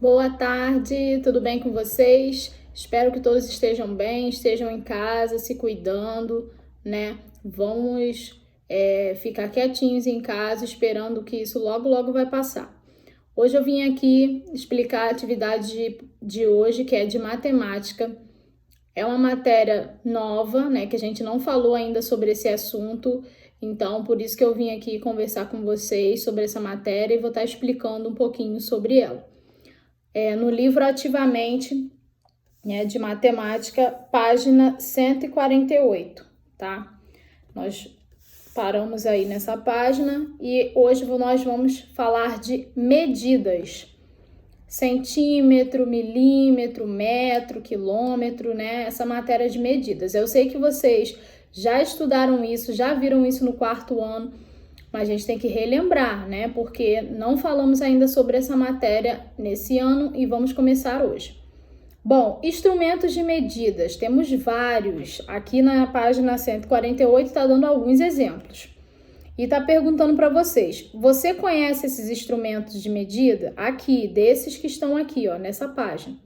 Boa tarde, tudo bem com vocês? Espero que todos estejam bem, estejam em casa, se cuidando, né? Vamos ficar quietinhos em casa, esperando que isso logo vai passar. Hoje eu vim aqui explicar a atividade de hoje, que é de matemática. É uma matéria nova, né? Que a gente não falou ainda sobre esse assunto, então por isso que eu vim aqui conversar com vocês sobre essa matéria e vou estar explicando um pouquinho sobre ela. No livro Ativamente, né, de matemática, página 148, tá? Nós paramos aí nessa página e hoje nós vamos falar de medidas. Centímetro, milímetro, metro, quilômetro, né? Essa matéria de medidas. Eu sei que vocês já estudaram isso, já viram isso no quarto ano, mas a gente tem que relembrar, né? Porque não falamos ainda sobre essa matéria nesse ano e vamos começar hoje. Bom, instrumentos de medidas, temos vários. Aqui na página 148 está dando alguns exemplos. E está perguntando para vocês, você conhece esses instrumentos de medida? Aqui, desses que estão aqui, ó, nessa página.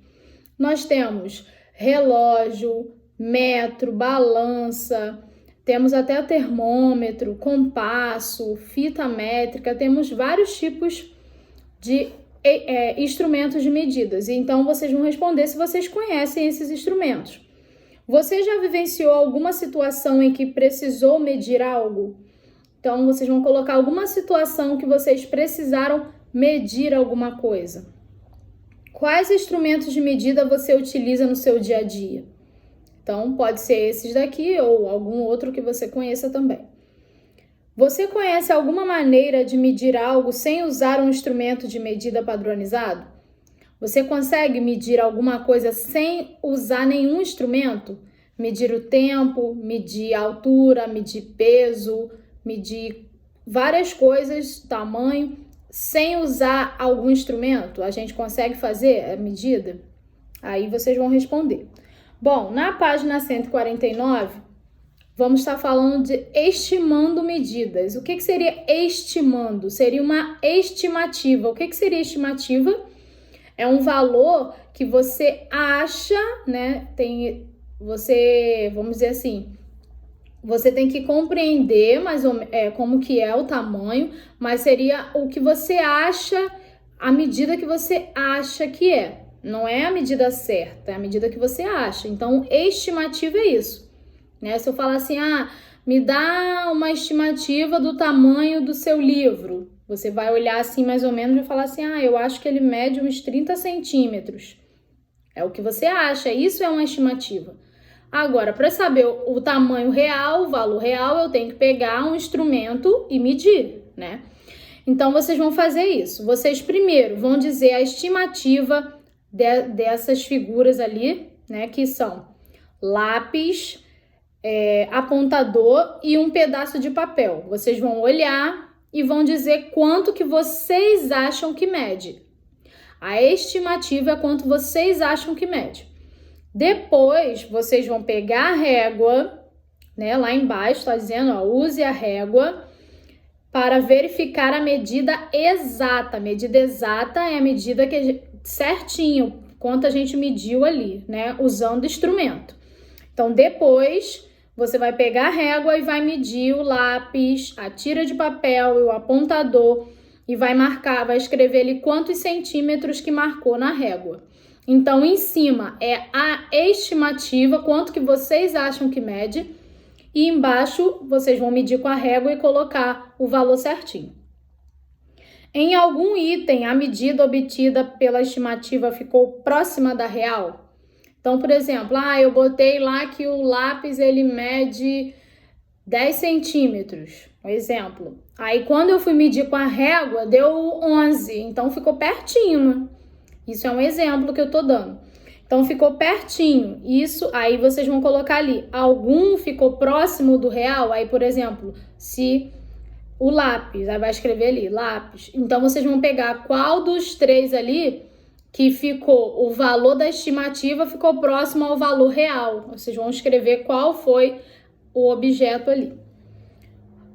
Nós temos relógio, metro, balança, temos até termômetro, compasso, fita métrica, temos vários tipos de instrumentos de medidas. Então, vocês vão responder se vocês conhecem esses instrumentos. Você já vivenciou alguma situação em que precisou medir algo? Então, vocês vão colocar alguma situação que vocês precisaram medir alguma coisa. Quais instrumentos de medida você utiliza no seu dia a dia? Então, pode ser esses daqui ou algum outro que você conheça também. Você conhece alguma maneira de medir algo sem usar um instrumento de medida padronizado? Você consegue medir alguma coisa sem usar nenhum instrumento? Medir o tempo, medir a altura, medir peso, medir várias coisas, tamanho, sem usar algum instrumento? A gente consegue fazer a medida? Aí vocês vão responder. Bom, na página 149, vamos estar falando de estimando medidas. O que seria estimando? Seria uma estimativa. O que seria estimativa? É um valor que você acha, né? Vamos dizer assim, você tem que compreender mais ou menos como que é o tamanho, mas seria o que você acha, a medida que você acha que é. Não é a medida certa, é a medida que você acha. Então, estimativa é isso, né? Se eu falar assim, me dá uma estimativa do tamanho do seu livro, você vai olhar assim mais ou menos e vai falar assim, eu acho que ele mede uns 30 centímetros. É o que você acha, isso é uma estimativa. Agora, para saber o tamanho real, o valor real, eu tenho que pegar um instrumento e medir, né? Então, vocês vão fazer isso. Vocês primeiro vão dizer a estimativa dessas figuras ali, né? Que são lápis, apontador e um pedaço de papel. Vocês vão olhar e vão dizer quanto que vocês acham que mede. A estimativa é quanto vocês acham que mede. Depois, vocês vão pegar a régua, né? Lá embaixo está dizendo, use a régua para verificar a medida exata. A medida exata é a medida que certinho, quanto a gente mediu ali, né? Usando o instrumento. Então, depois, você vai pegar a régua e vai medir o lápis, a tira de papel e o apontador e vai marcar, vai escrever ali quantos centímetros que marcou na régua. Então, em cima é a estimativa, quanto que vocês acham que mede, e embaixo vocês vão medir com a régua e colocar o valor certinho. Em algum item, a medida obtida pela estimativa ficou próxima da real? Então, por exemplo, eu botei lá que o lápis ele mede 10 centímetros, um exemplo. Aí, quando eu fui medir com a régua, deu 11, então ficou pertinho, né? Isso é um exemplo que eu tô dando. Então, ficou pertinho. Isso, aí vocês vão colocar ali. Algum ficou próximo do real? Aí, por exemplo, se o lápis, aí vai escrever ali, lápis. Então, vocês vão pegar qual dos três ali que ficou, o valor da estimativa ficou próximo ao valor real. Vocês vão escrever qual foi o objeto ali.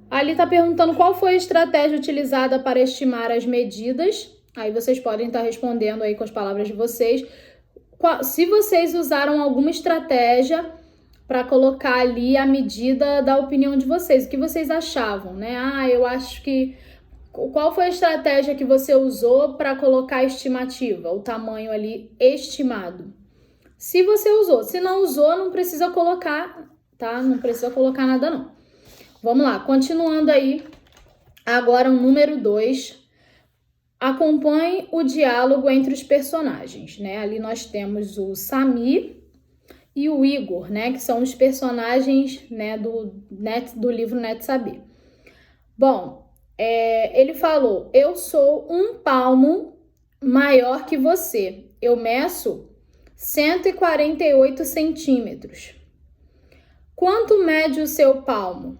Ali tá perguntando qual foi a estratégia utilizada para estimar as medidas. Aí vocês podem estar respondendo aí com as palavras de vocês. Se vocês usaram alguma estratégia para colocar ali a medida da opinião de vocês, o que vocês achavam, né? Eu acho que... Qual foi a estratégia que você usou para colocar a estimativa, o tamanho ali estimado? Se você usou, se não usou, não precisa colocar, tá? Não precisa colocar nada não. Vamos lá, continuando aí. Agora o número 2. Acompanhe o diálogo entre os personagens, né? Ali nós temos o Samir e o Igor, né? Que são os personagens, né, do livro Net Saber. Bom, ele falou: eu sou 1 palmo maior que você. Eu meço 148 centímetros. Quanto mede o seu palmo?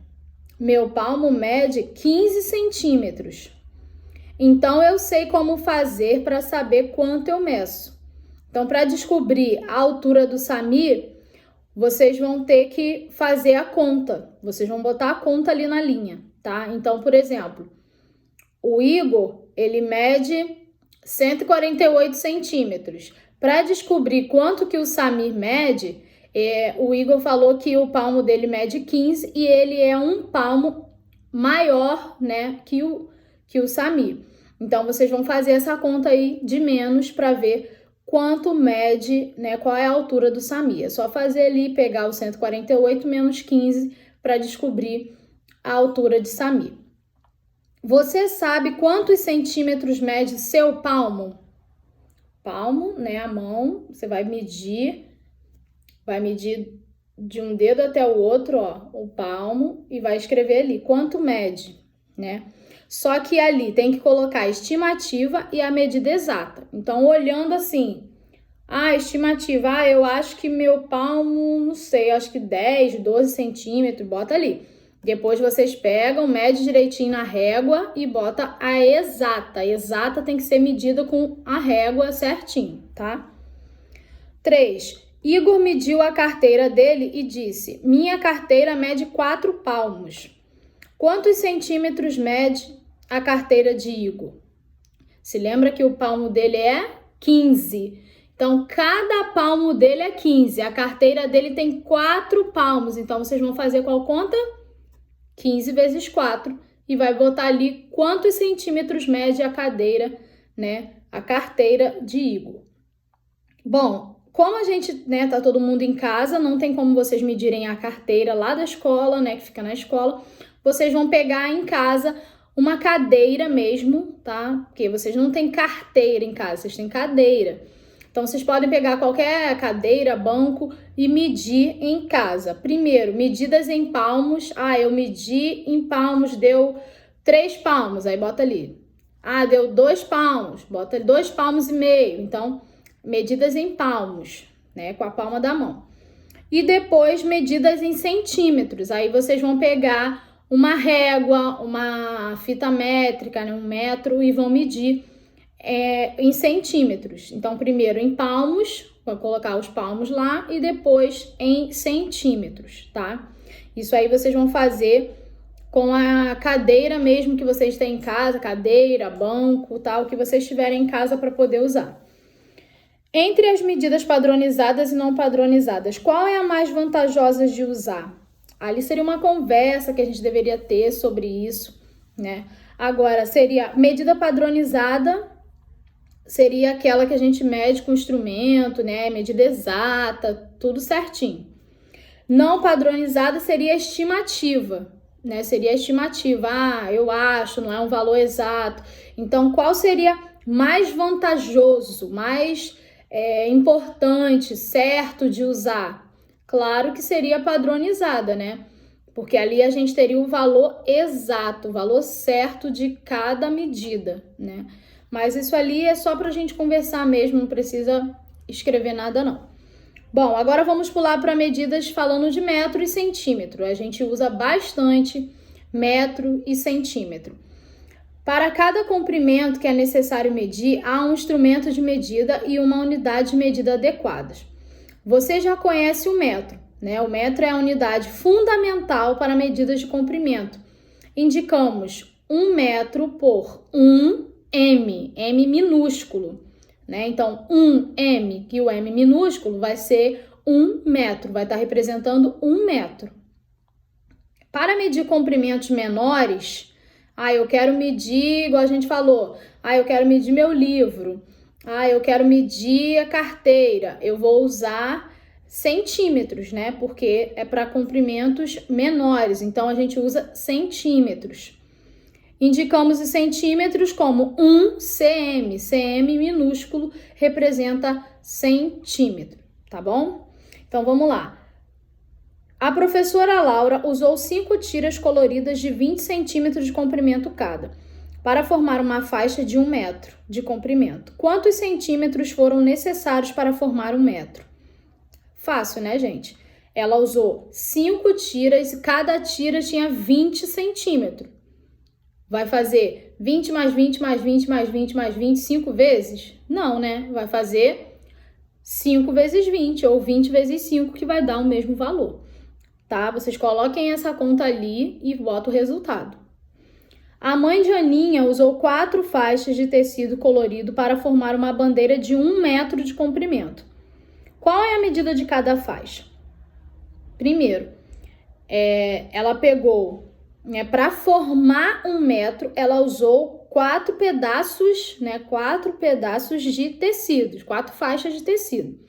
Meu palmo mede 15 centímetros. Então, eu sei como fazer para saber quanto eu meço. Então, para descobrir a altura do Samir, vocês vão ter que fazer a conta. Vocês vão botar a conta ali na linha, tá? Então, por exemplo, o Igor, ele mede 148 centímetros. Para descobrir quanto que o Samir mede, o Igor falou que o palmo dele mede 15 e ele é 1 palmo maior, né, que o Samir. Então, vocês vão fazer essa conta aí de menos para ver quanto mede, né, qual é a altura do Samir. É só fazer ali, pegar o 148 menos 15 para descobrir a altura de Samir. Você sabe quantos centímetros mede seu palmo? Palmo, né, a mão, você vai medir de um dedo até o outro, ó, o palmo, e vai escrever ali quanto mede, né? Só que ali tem que colocar a estimativa e a medida exata. Então, olhando assim, estimativa, eu acho que meu palmo, não sei, acho que 10, 12 centímetros, bota ali. Depois vocês pegam, mede direitinho na régua e bota a exata. A exata tem que ser medida com a régua certinho, tá? 3. Igor mediu a carteira dele e disse: minha carteira mede 4 palmos. Quantos centímetros mede a carteira de Igor? Se lembra que o palmo dele é 15. Então, cada palmo dele é 15. A carteira dele tem 4 palmos. Então, vocês vão fazer qual conta? 15 vezes 4. E vai botar ali quantos centímetros mede a cadeira, né? A carteira de Igor. Bom, como a gente, né, tá todo mundo em casa, não tem como vocês medirem a carteira lá da escola, né, que fica na escola. Vocês vão pegar em casa uma cadeira mesmo, tá? Porque vocês não têm carteira em casa, vocês têm cadeira. Então, vocês podem pegar qualquer cadeira, banco e medir em casa. Primeiro, medidas em palmos. Eu medi em palmos, deu 3 palmos, aí bota ali. Deu 2 palmos, bota 2 palmos e meio. Então, medidas em palmos, né? Com a palma da mão. E depois, medidas em centímetros. Aí, vocês vão pegar uma régua, uma fita métrica, né, 1 metro, e vão medir em centímetros. Então, primeiro em palmos, vou colocar os palmos lá, e depois em centímetros, tá? Isso aí vocês vão fazer com a cadeira mesmo que vocês têm em casa, cadeira, banco, tal, que vocês tiverem em casa para poder usar. Entre as medidas padronizadas e não padronizadas, qual é a mais vantajosa de usar? Ali seria uma conversa que a gente deveria ter sobre isso, né? Agora, seria medida padronizada, seria aquela que a gente mede com instrumento, né? Medida exata, tudo certinho. Não padronizada seria estimativa, né? Seria estimativa, eu acho, não é um valor exato. Então, qual seria mais vantajoso, mais importante, certo de usar? Claro que seria padronizada, né? Porque ali a gente teria o valor exato, o valor certo de cada medida, né? Mas isso ali é só pra gente conversar mesmo, não precisa escrever nada não. Bom, agora vamos pular para medidas falando de metro e centímetro. A gente usa bastante metro e centímetro. Para cada comprimento que é necessário medir, há um instrumento de medida e uma unidade de medida adequadas. Você já conhece o metro, né? O metro é a unidade fundamental para medidas de comprimento. Indicamos 1 metro por 1 M, M minúsculo, né? Então, 1m, que o M minúsculo vai ser 1 metro, vai estar representando 1 metro. Para medir comprimentos menores, eu quero medir, igual a gente falou, eu quero medir meu livro, eu quero medir a carteira, eu vou usar centímetros, né? Porque é para comprimentos menores, então a gente usa centímetros. Indicamos os centímetros como 1 cm, cm minúsculo representa centímetro, tá bom? Então vamos lá. A professora Laura usou 5 tiras coloridas de 20 centímetros de comprimento cada, para formar uma faixa de 1 metro de comprimento. Quantos centímetros foram necessários para formar 1 metro? Fácil, né, gente? Ela usou 5 tiras e cada tira tinha 20 centímetros. Vai fazer 20 mais 20 mais 20 mais 20 mais 20 5 vezes? Não, né? Vai fazer 5 vezes 20 ou 20 vezes 5 que vai dar o mesmo valor. Tá? Vocês coloquem essa conta ali e botam o resultado. A mãe de Aninha usou 4 faixas de tecido colorido para formar uma bandeira de 1 metro de comprimento. Qual é a medida de cada faixa? Primeiro, ela pegou, para formar 1 metro, ela usou 4 pedaços, 4 pedaços de tecido, 4 faixas de tecido.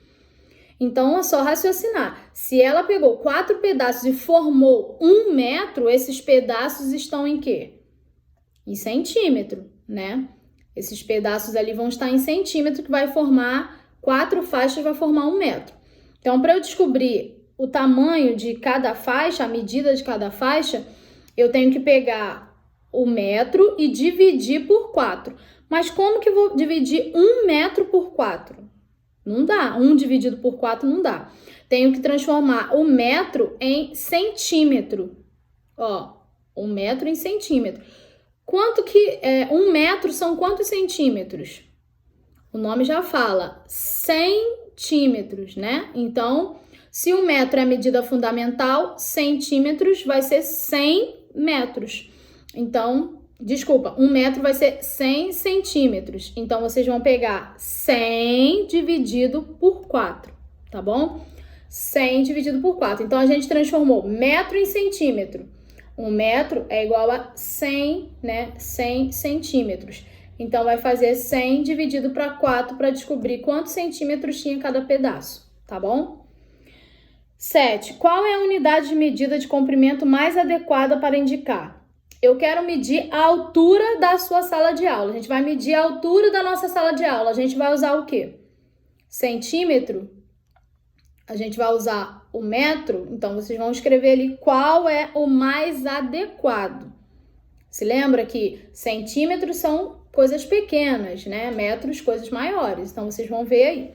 Então, é só raciocinar. Se ela pegou 4 pedaços e formou 1 metro, esses pedaços estão em quê? Em centímetro, né? Esses pedaços ali vão estar em centímetro, que vai formar 4 faixas, vai formar 1 metro. Então, para eu descobrir o tamanho de cada faixa, a medida de cada faixa, eu tenho que pegar o metro e dividir por 4. Mas como que eu vou dividir 1 metro por 4? Não dá. 1 dividido por 4 não dá. Tenho que transformar o metro em centímetro. 1 metro em centímetro. Quanto que 1 metro são quantos centímetros? O nome já fala, centímetros, né? Então, se 1 metro é a medida fundamental, centímetros vai ser 100 metros. Então, 1 metro vai ser 100 centímetros. Então, vocês vão pegar 100 dividido por 4, tá bom? 100 dividido por 4. Então, a gente transformou metro em centímetro. 1 metro é igual a 100, 100 centímetros. Então, vai fazer 100 dividido para 4 para descobrir quantos centímetros tinha cada pedaço, tá bom? 7. Qual é a unidade de medida de comprimento mais adequada para indicar? Eu quero medir a altura da sua sala de aula. A gente vai medir a altura da nossa sala de aula. A gente vai usar o quê? Centímetro? A gente vai usar o metro? Então, vocês vão escrever ali qual é o mais adequado. Se lembra que centímetros são coisas pequenas, né? Metros, coisas maiores. Então, vocês vão ver aí.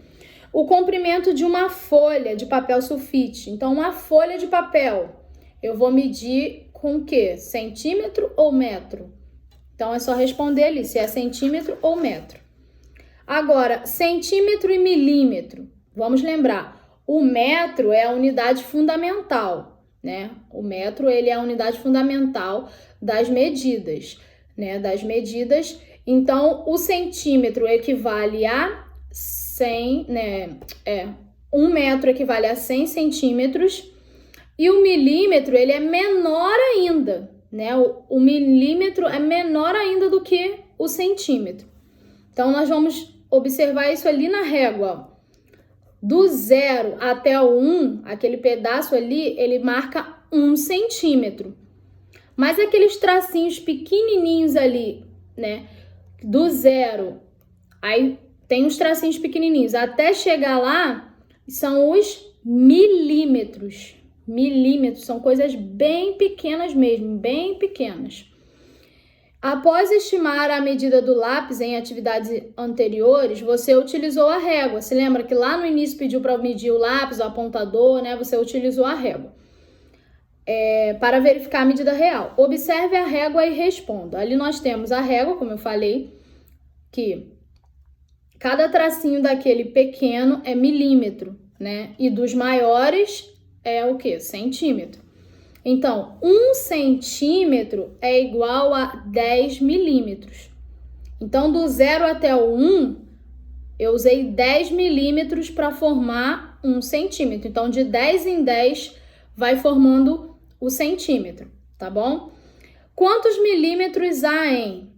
O comprimento de uma folha de papel sulfite. Então, uma folha de papel, eu vou medir com o quê? Centímetro ou metro? Então, é só responder ali se é centímetro ou metro. Agora, centímetro e milímetro. Vamos lembrar, o metro é a unidade fundamental, né? O metro, ele é a unidade fundamental das medidas, né? Das medidas. Então, o centímetro equivale a 100, né? 1 metro equivale a 100 centímetros. E o milímetro, ele é menor ainda, né? O milímetro é menor ainda do que o centímetro. Então, nós vamos observar isso ali na régua. Do 0 até o 1, aquele pedaço ali, ele marca 1 centímetro. Mas aqueles tracinhos pequenininhos ali, né? Do 0, aí tem os tracinhos pequenininhos. Até chegar lá, são os milímetros. Milímetros são coisas bem pequenas mesmo, bem pequenas. Após estimar a medida do lápis em atividades anteriores, você utilizou a régua. Se lembra que lá no início pediu para medir o lápis, o apontador, né? Você utilizou a régua para verificar a medida real. Observe a régua e responda. Ali nós temos a régua, como eu falei, que cada tracinho daquele pequeno é milímetro, né? E dos maiores é o quê? Centímetro. Então, 1 centímetro é igual a 10 milímetros. Então, do 0 até o 1, eu usei 10 milímetros para formar 1 centímetro. Então, de 10 em 10 vai formando o centímetro, tá bom? Quantos milímetros há em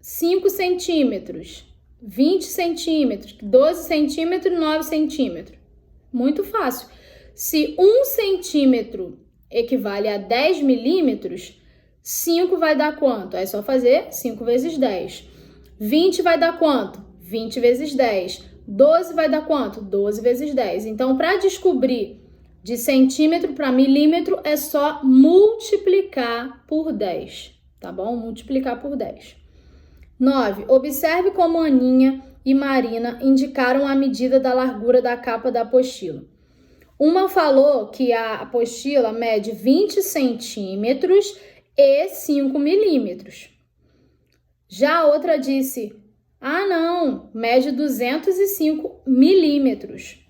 5 centímetros, 20 centímetros, 12 centímetros e 9 centímetros? Muito fácil. Se 1 centímetro equivale a 10 milímetros, 5 vai dar quanto? É só fazer 5 vezes 10. 20 vai dar quanto? 20 vezes 10. 12 vai dar quanto? 12 vezes 10. Então, para descobrir de centímetro para milímetro, é só multiplicar por 10, tá bom? Multiplicar por 10. 9. Observe como Aninha e Marina indicaram a medida da largura da capa da apostila. Uma falou que a apostila mede 20 centímetros e 5 milímetros. Já a outra disse, ah não, mede 205 milímetros.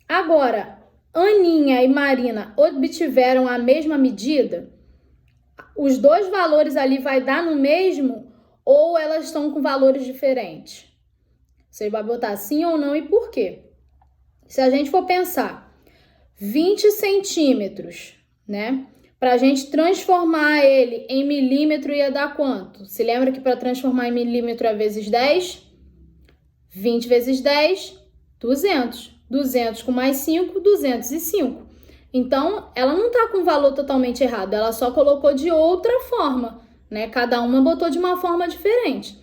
Agora, Aninha e Marina obtiveram a mesma medida? Os dois valores ali vai dar no mesmo ou elas estão com valores diferentes? Você vai botar sim ou não e por quê? Se a gente for pensar 20 centímetros, né? Para a gente transformar ele em milímetro ia dar quanto? Se lembra que para transformar em milímetro é vezes 10? 20 vezes 10, 200. 200 com mais 5, 205. Então, ela não está com o valor totalmente errado, ela só colocou de outra forma, né? Cada uma botou de uma forma diferente.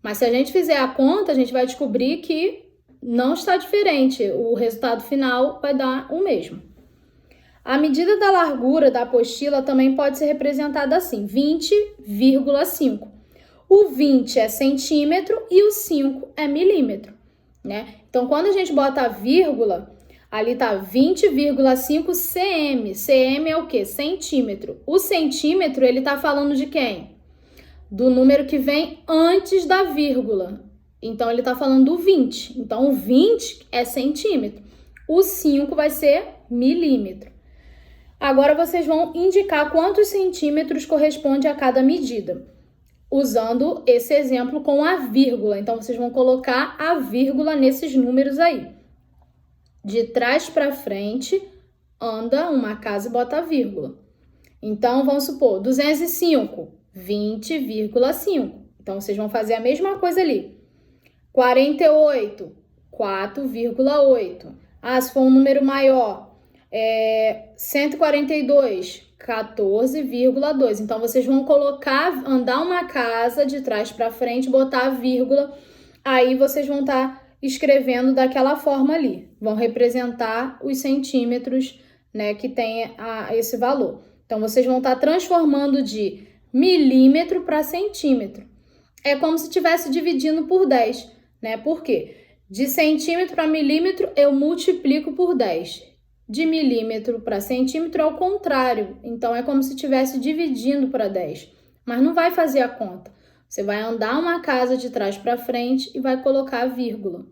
Mas se a gente fizer a conta, a gente vai descobrir que não está diferente. O resultado final vai dar o mesmo. A medida da largura da apostila também pode ser representada assim, 20,5. O 20 é centímetro e o 5 é milímetro, né? Então, quando a gente bota a vírgula, ali tá 20,5 cm. cm é o quê? Centímetro. O centímetro, ele tá falando de quem? Do número que vem antes da vírgula. Então, ele tá falando do 20. Então, o 20 é centímetro. O 5 vai ser milímetro. Agora, vocês vão indicar quantos centímetros corresponde a cada medida, usando esse exemplo com a vírgula. Então, vocês vão colocar a vírgula nesses números aí. De trás para frente, anda uma casa e bota a vírgula. Então, vamos supor, 205, 20,5. Então, vocês vão fazer a mesma coisa ali. 48, 4,8. Ah, se for um número maior, 142, 14,2. Então, vocês vão colocar, andar uma casa de trás para frente, botar a vírgula, aí vocês vão estar escrevendo daquela forma ali. Vão representar os centímetros, né, que tem esse valor. Então, vocês vão estar transformando de milímetro para centímetro. É como se estivesse dividindo por 10, né? Por quê? De centímetro para milímetro, eu multiplico por 10. De milímetro para centímetro é o contrário. Então, é como se estivesse dividindo para 10. Mas não vai fazer a conta. Você vai andar uma casa de trás para frente e vai colocar a vírgula.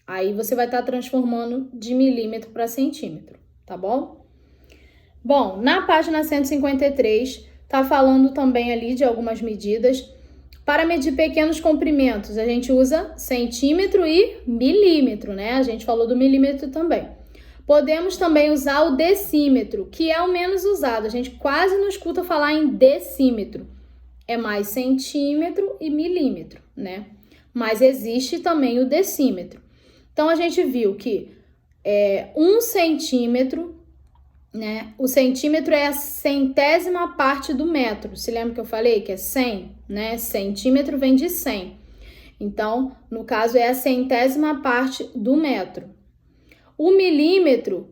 Aí, você vai estar transformando de milímetro para centímetro, tá bom? Bom, na página 153, tá falando também ali de algumas medidas. Para medir pequenos comprimentos, a gente usa centímetro e milímetro, né? A gente falou do milímetro também. Podemos também usar o decímetro, que é o menos usado. A gente quase não escuta falar em decímetro. É mais centímetro e milímetro, né? Mas existe também o decímetro. Então, a gente viu que 1 centímetro, né? O centímetro é a centésima parte do metro. Se lembra que eu falei que é 100, né? Centímetro vem de 100. Então, no caso, é a centésima parte do metro. O milímetro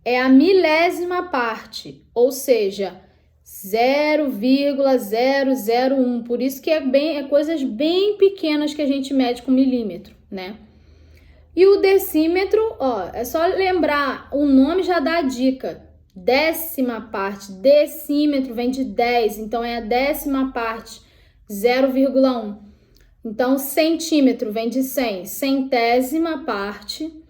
é a milésima parte, ou seja, 0,001. Por isso que é coisas bem pequenas que a gente mede com milímetro, né? E o decímetro, ó, é só lembrar, o nome já dá a dica. Décima parte, decímetro vem de 10, então é a décima parte, 0,1. Então, centímetro vem de 100, centésima parte,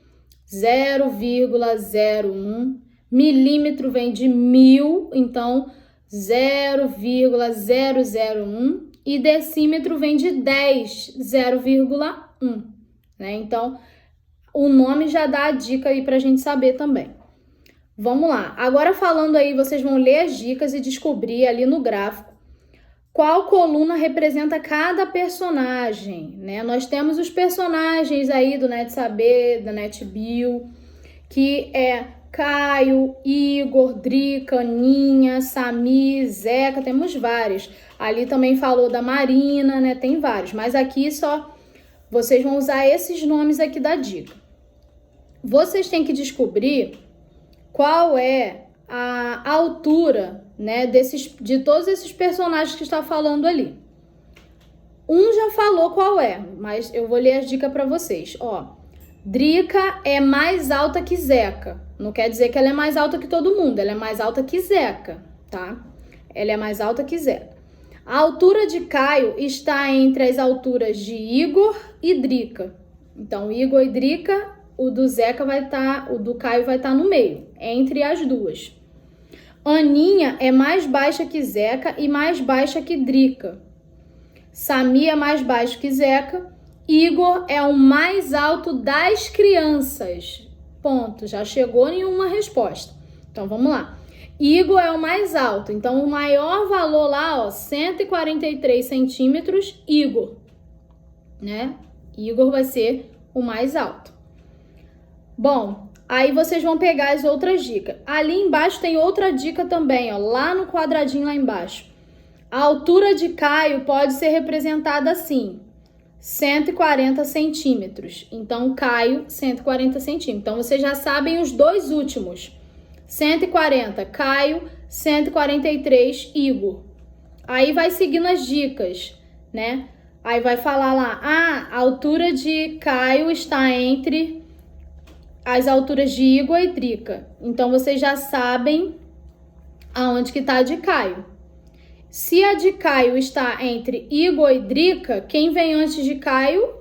0,01. Milímetro vem de 1000, então 0,001. e decímetro vem de 10, 0,1, né? Então, o nome já dá a dica aí pra gente saber também. Vamos lá. Agora falando aí, vocês vão ler as dicas e descobrir ali no gráfico qual coluna representa cada personagem, né? Nós temos os personagens aí do Net Saber, da NetBio, que é Caio, Igor, Drica, Aninha, Sami, Zeca, temos vários. Ali também falou da Marina, né? Tem vários, mas aqui só vocês vão usar esses nomes aqui da dica. Vocês têm que descobrir qual é a altura, né, de todos esses personagens que está falando ali. Um já falou qual é, mas eu vou ler as dicas para vocês. Ó, Drica é mais alta que Zeca. Não quer dizer que ela é mais alta que todo mundo, ela é mais alta que Zeca, tá? Ela é mais alta que Zeca. A altura de Caio está entre as alturas de Igor e Drica. Então, Igor e Drica, o do Zeca vai estar, o do Caio vai estar no meio, entre as duas. Aninha é mais baixa que Zeca e mais baixa que Drica. Sami é mais baixo que Zeca. Igor é o mais alto das crianças. Ponto. Já chegou em uma resposta. Então, vamos lá. Igor é o mais alto. Então, o maior valor lá, ó, 143 centímetros, Igor. Né? Igor vai ser o mais alto. Bom, aí vocês vão pegar as outras dicas. Ali embaixo tem outra dica também, ó, lá no quadradinho lá embaixo. A altura de Caio pode ser representada assim, 140 centímetros. Então, Caio, 140 centímetros. Então, vocês já sabem os dois últimos. 140, Caio, 143, Igor. Aí vai seguindo as dicas, né? Aí vai falar lá, a altura de Caio está entre as alturas de Igor e Drica. Então, vocês já sabem aonde que está a de Caio. Se a de Caio está entre Igor e Drica, quem vem antes de Caio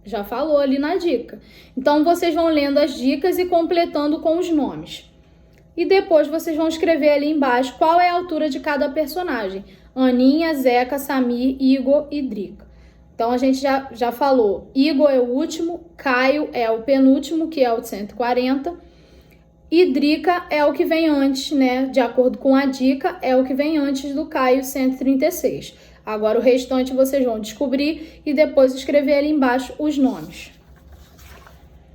já falou ali na dica. Então, vocês vão lendo as dicas e completando com os nomes. E depois vocês vão escrever ali embaixo qual é a altura de cada personagem. Aninha, Zeca, Sami, Igor e Drica. Então, a gente já falou, Igor é o último, Caio é o penúltimo, que é o de 140, e Drica é o que vem antes, né? De acordo com a dica, é o que vem antes do Caio, 136. Agora, o restante vocês vão descobrir e depois escrever ali embaixo os nomes.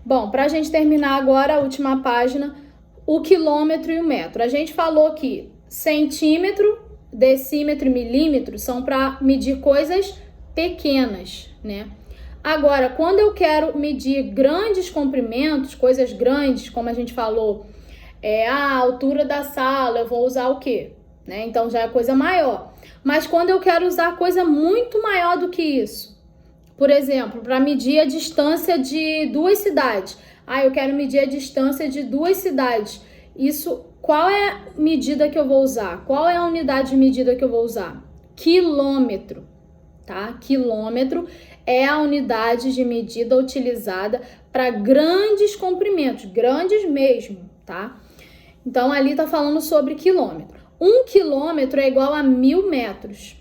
Bom, para a gente terminar agora a última página, o quilômetro e o metro. A gente falou que centímetro, decímetro e milímetro são para medir coisas pequenas, né? Agora, quando eu quero medir grandes comprimentos, coisas grandes, como a gente falou, a altura da sala, eu vou usar o quê? Né? Então, já é coisa maior. Mas quando eu quero usar coisa muito maior do que isso, por exemplo, para medir a distância de duas cidades. Eu quero medir a distância de duas cidades. Isso, qual é a medida que eu vou usar? Qual é a unidade de medida que eu vou usar? Quilômetro. Tá? Quilômetro é a unidade de medida utilizada para grandes comprimentos, grandes mesmo, tá? Então, ali tá falando sobre quilômetro. 1 quilômetro é igual a 1000 metros,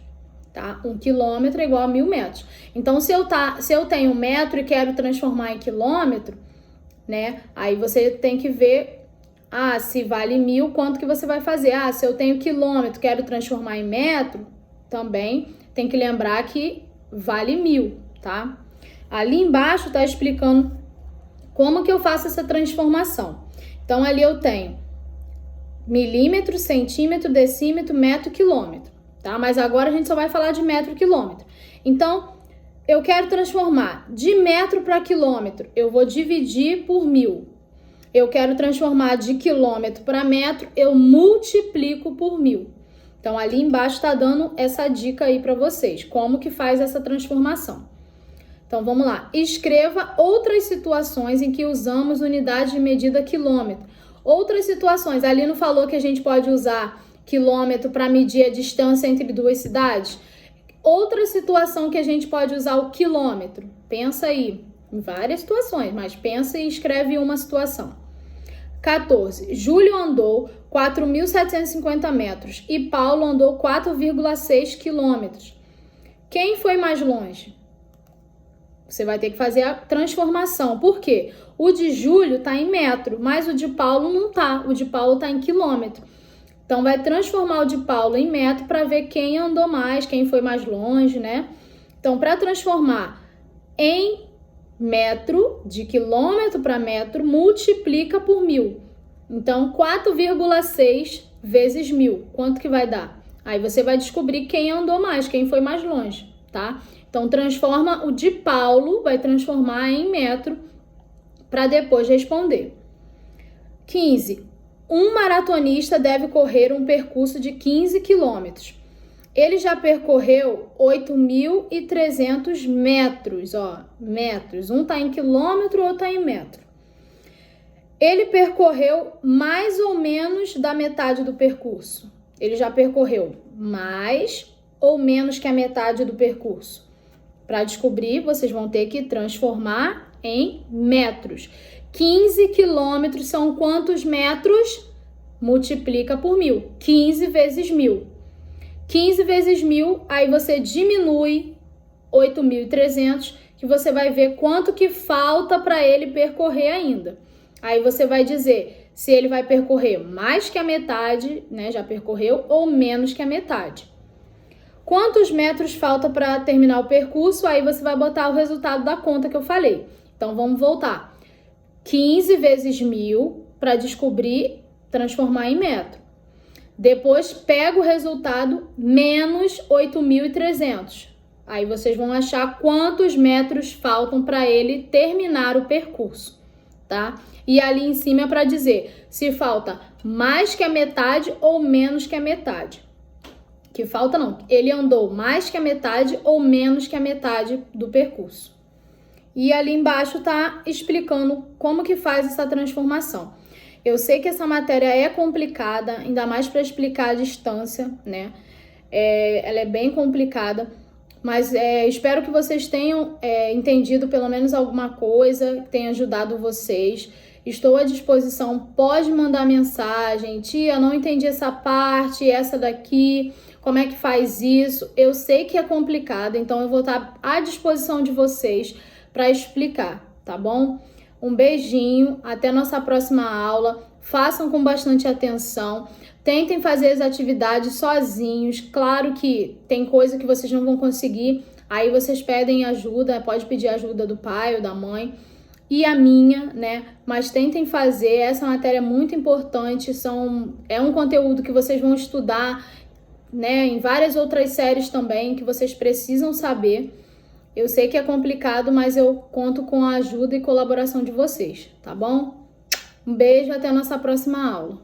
tá? 1 quilômetro é igual a 1000 metros. Então, se eu tenho 1 metro e quero transformar em quilômetro, né? Aí você tem que ver, se vale 1000, quanto que você vai fazer? Se eu tenho quilômetro, quero transformar em metro, também tem que lembrar que vale 1000, tá? Ali embaixo tá explicando como que eu faço essa transformação. Então, ali eu tenho milímetro, centímetro, decímetro, metro, quilômetro, tá? Mas agora a gente só vai falar de metro, quilômetro. Então, eu quero transformar de metro para quilômetro, eu vou dividir por 1000. Eu quero transformar de quilômetro para metro, eu multiplico por 1000. Então, ali embaixo está dando essa dica aí para vocês, como que faz essa transformação. Então, vamos lá. Escreva outras situações em que usamos unidade de medida quilômetro. Outras situações, ali não falou que a gente pode usar quilômetro para medir a distância entre duas cidades? Outra situação que a gente pode usar o quilômetro. Pensa aí, em várias situações, mas pensa e escreve uma situação. 14. Júlio andou 4.750 metros e Paulo andou 4,6 quilômetros. Quem foi mais longe? Você vai ter que fazer a transformação. Por quê? O de Júlio está em metro, mas o de Paulo não está. O de Paulo está em quilômetro. Então, vai transformar o de Paulo em metro para ver quem andou mais, quem foi mais longe, né? Então, para transformar em metro, de quilômetro para metro, multiplica por 1.000. Então, 4,6 vezes 1.000. Quanto que vai dar? Aí você vai descobrir quem andou mais, quem foi mais longe, tá? Então, transforma o de Paulo, vai transformar em metro para depois responder. 15. Um maratonista deve correr um percurso de 15 quilômetros. Ele já percorreu 8.300 metros, ó, metros. Um tá em quilômetro, outro tá em metro. Ele percorreu mais ou menos da metade do percurso. Ele já percorreu mais ou menos que a metade do percurso. Para descobrir, vocês vão ter que transformar em metros. 15 quilômetros são quantos metros? Multiplica por 1.000. 15 vezes 1.000. 15 vezes 1.000, aí você diminui 8.300, que você vai ver quanto que falta para ele percorrer ainda. Aí você vai dizer se ele vai percorrer mais que a metade, né, já percorreu, ou menos que a metade. Quantos metros falta para terminar o percurso? Aí você vai botar o resultado da conta que eu falei. Então, vamos voltar. 15 vezes 1.000 para descobrir, transformar em metro. Depois, pega o resultado menos 8.300. Aí vocês vão achar quantos metros faltam para ele terminar o percurso, tá? E ali em cima é para dizer se falta mais que a metade ou menos que a metade. Que falta não, ele andou mais que a metade ou menos que a metade do percurso. E ali embaixo tá explicando como que faz essa transformação. Eu sei que essa matéria é complicada, ainda mais para explicar a distância, né? Ela é bem complicada, mas espero que vocês tenham entendido pelo menos alguma coisa, que tenha ajudado vocês. Estou à disposição, pode mandar mensagem. Tia, não entendi essa parte, essa daqui, como é que faz isso? Eu sei que é complicado, então eu vou estar à disposição de vocês para explicar, tá bom? Um beijinho, até nossa próxima aula. Façam com bastante atenção. Tentem fazer as atividades sozinhos. Claro que tem coisa que vocês não vão conseguir, aí vocês pedem ajuda, pode pedir ajuda do pai ou da mãe. E a minha, né? Mas tentem fazer, essa matéria é muito importante, é um conteúdo que vocês vão estudar, né? Em várias outras séries também, que vocês precisam saber. Eu sei que é complicado, mas eu conto com a ajuda e colaboração de vocês, tá bom? Um beijo, até a nossa próxima aula.